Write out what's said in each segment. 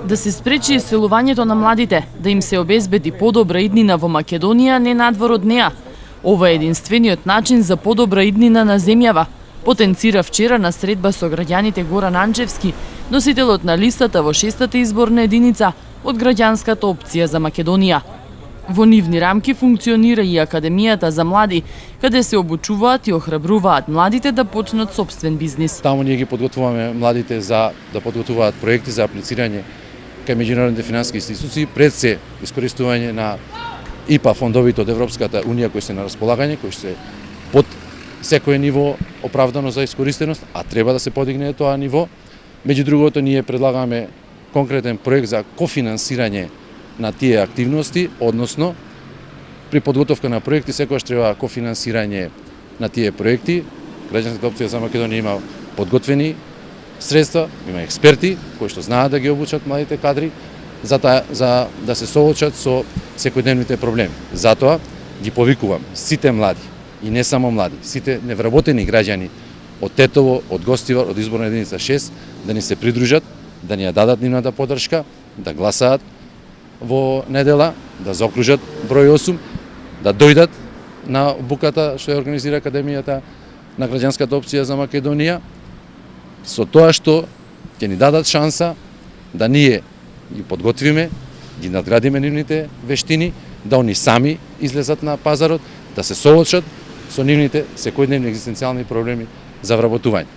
Да се спречи иселувањето на младите, да им се обезбеди подобра иднина во Македонија, не надвор од неа. Ова е единствениот начин за подобра иднина на земјава, потенцира вчера на средба со граѓаните Горан Анчевски, носителот на листата во 6-та изборна единица од граѓанската опција за Македонија. Во нивни рамки функционира и Академијата за млади, каде се обучуваат и охрабруваат младите да почнат собствен бизнис. Таму ние ги подготвуваме младите за да подготвуваат проекти за аплицирање кај меѓународните финансиски институции, пред се искористување на ИПА фондовите од Европската унија кои се на располагање, кои се под секое ниво оправдано за искористеност, а треба да се подигне тоа ниво. Меѓу другото, ние предлагаме конкретен проект за кофинансирање на тие активности, односно при подготовка на проекти секогаш треба кофинансирање на тие проекти. Граѓанската опција за Македонија има подготвени средства, има експерти кои што знаат да ги обучат младите кадри за да се соочат со секојдневните проблеми. Затоа ги повикувам сите млади и не само млади, сите невработени граѓани од Тетово, од Гостивар, од изборна единица 6 да ни се придружат, да ни ја дадат нивната поддршка, да гласаат во недела, да заокружат број 8, да дојдат на буката што ја организира Академијата на граѓанската опција за Македонија, со тоа што ќе ни дадат шанса да ние ги подготвиме, ги надградиме нивните вештини, да они сами излезат на пазарот, да се соочат со нивните секојдневни екзистенцијални проблеми за вработување.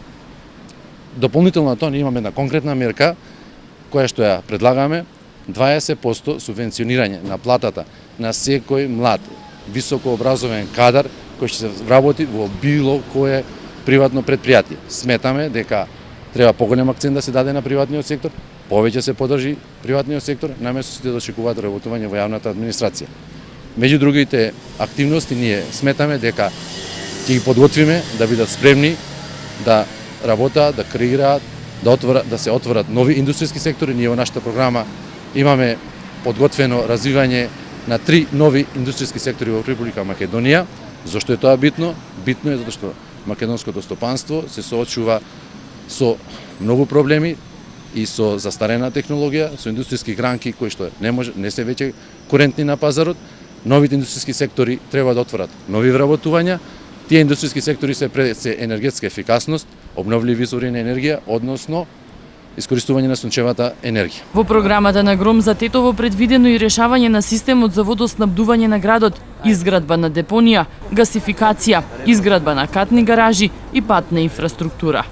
Дополнително на тоа ние имаме една конкретна мерка која што ја предлагаме, 20% субвенционирање на платата на секој млад, високообразовен кадар кој ќе се вработи во било кое приватно претпријатие. Сметаме дека треба поголем акцент да се даде на приватниот сектор, повеќе се поддржи приватниот сектор, наместо сите да очекуваат работување во јавната администрација. Меѓу другите активности ние сметаме дека ќе ги подготвиме да бидат спремни да работат, да креираат, да се отворат нови индустријски сектори. Ние во нашата програма имаме подготвено развивање на 3 нови индустријски сектори во Република Македонија. Зошто е тоа битно? Битно е затоа што македонското стопанство се соочува со многу проблеми и со застарена технологија, со индустријски гранки кои што не се веќе курентни на пазарот. Новите индустријски сектори треба да отворат нови вработувања. Тие индустријски сектори се енергетска ефикасност, обновливи извори на енергија, односно искористување на сончевата енергија. Во програмата на Гром за Тетово предвидено и решавање на системот за водоснабдување на градот, изградба на депонија, гасификација, изградба на катни гаражи и патна инфраструктура.